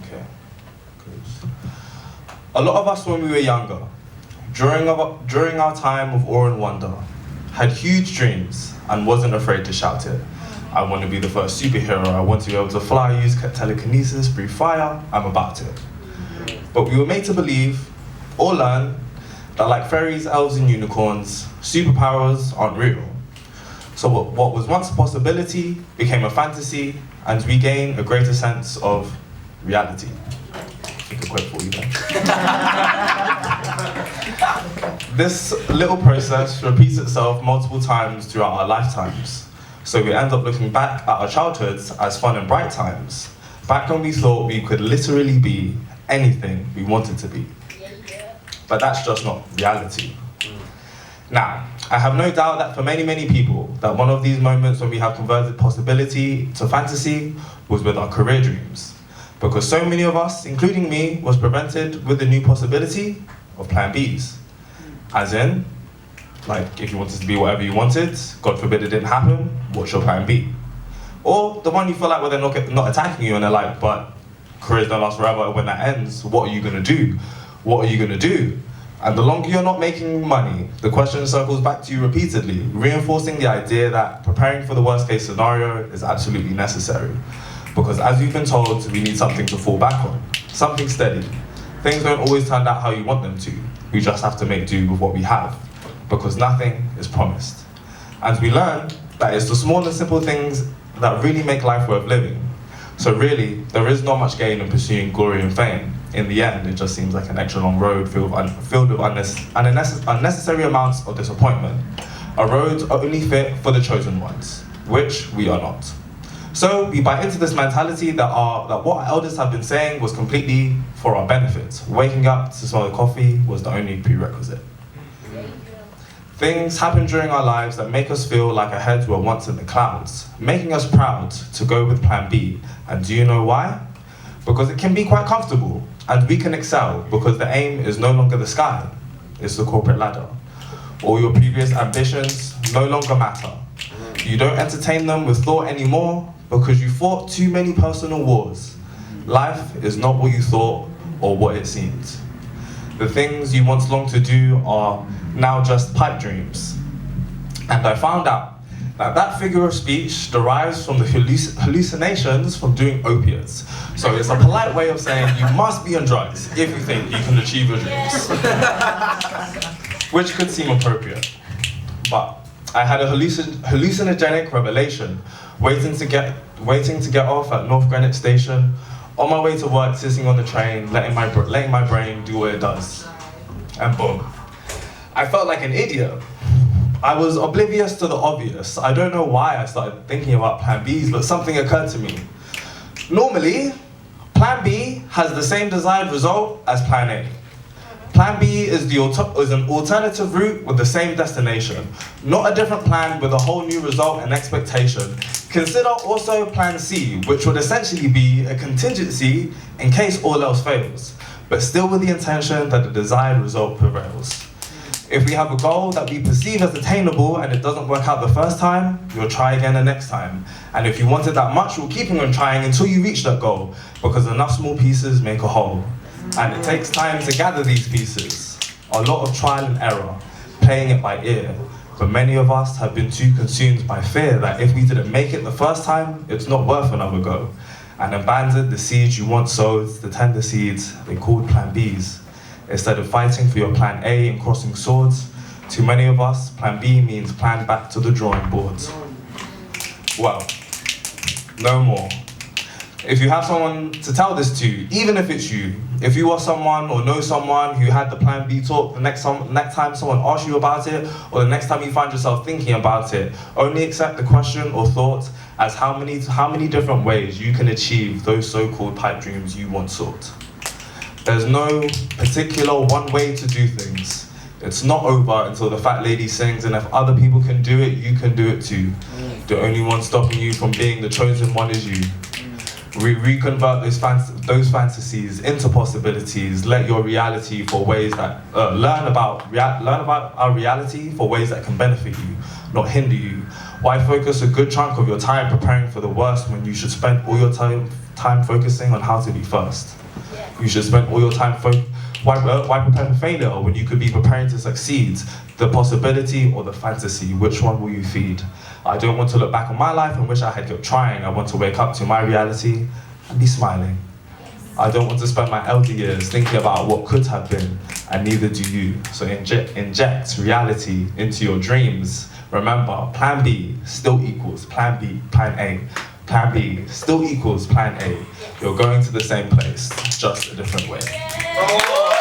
Okay, good. A lot of us when we were younger, during our time of awe and wonder, had huge dreams and wasn't afraid to shout it. I want to be the first superhero, I want to be able to fly, use telekinesis, breathe fire, I'm about it. But we were made to believe, or learn, that like fairies, elves and unicorns, superpowers aren't real. So what was once a possibility became a fantasy, and we gain a greater sense of reality. I think a quote for you there. This little process repeats itself multiple times throughout our lifetimes. So we end up looking back at our childhoods as fun and bright times, back when we thought we could literally be anything we wanted to be. But that's just not reality. Now, I have no doubt that for many, many people, that one of these moments when we have converted possibility to fantasy was with our career dreams. Because so many of us, including me, was prevented with the new possibility of plan Bs. As in, like if you wanted to be whatever you wanted, God forbid it didn't happen, what's your plan B? Or the one you feel like well, they're not attacking you and they're like, but careers don't last forever, when that ends, what are you gonna do? What are you gonna do? And the longer you're not making money, the question circles back to you repeatedly, reinforcing the idea that preparing for the worst case scenario is absolutely necessary. Because as you've been told, we need something to fall back on, something steady. Things don't always turn out how you want them to. We just have to make do with what we have, because nothing is promised. And we learn that it's the small and simple things that really make life worth living. So really, there is not much gain in pursuing glory and fame. In the end, it just seems like an extra long road filled with unnecessary amounts of disappointment. A road only fit for the chosen ones, which we are not. So we buy into this mentality that what our elders have been saying was completely for our benefit. Waking up to smell the coffee was the only prerequisite. Things happen during our lives that make us feel like our heads were once in the clouds, making us proud to go with plan B. And do you know why? Because it can be quite comfortable, and we can excel because the aim is no longer the sky, it's the corporate ladder. All your previous ambitions no longer matter. You don't entertain them with thought anymore because you fought too many personal wars. Life is not what you thought or what it seemed. The things you once longed to do are now just pipe dreams. And I found out that figure of speech derives from the hallucinations from doing opiates. So it's a polite way of saying you must be on drugs if you think you can achieve your dreams. Which could seem appropriate. But I had a hallucinogenic revelation waiting to get off at North Greenwich Station, on my way to work, sitting on the train, letting my brain do what it does. And boom. I felt like an idiot. I was oblivious to the obvious. I don't know why I started thinking about plan Bs, but something occurred to me. Normally, plan B has the same desired result as plan A. Plan B is an alternative route with the same destination, not a different plan with a whole new result and expectation. Consider also plan C, which would essentially be a contingency in case all else fails, but still with the intention that the desired result prevails. If we have a goal that we perceive as attainable and it doesn't work out the first time, you'll try again the next time. And if you want it that much, you'll keep on trying until you reach that goal, because enough small pieces make a whole. And it takes time to gather these pieces. A lot of trial and error, playing it by ear. But many of us have been too consumed by fear that if we didn't make it the first time, it's not worth another go. And abandoned the seeds you once sowed, the tender seeds they called plan Bs. Instead of fighting for your plan A and crossing swords, to many of us, plan B means plan back to the drawing boards. Well, no more. If you have someone to tell this to, even if it's you, if you are someone or know someone who had the plan B talk, the next time someone asks you about it, or the next time you find yourself thinking about it, only accept the question or thought as how many different ways you can achieve those so-called pipe dreams you once sought. There's no particular one way to do things. It's not over until the fat lady sings, and if other people can do it, you can do it too. The only one stopping you from being the chosen one is you. Reconvert those fantasies into possibilities. Let your reality for ways that learn about our reality for ways that can benefit you, not hinder you. Why focus a good chunk of your time preparing for the worst when you should spend all your time time focusing on how to be first. You should spend all your time why prepare for failure when you could be preparing to succeed? The possibility or the fantasy, which one will you feed? I don't want to look back on my life and wish I had kept trying. I want to wake up to my reality and be smiling. I don't want to spend my elder years thinking about what could have been, and neither do you. So inject reality into your dreams. Remember, plan B still equals plan B, plan A. Plan B still equals plan A. You're going to the same place, just a different way.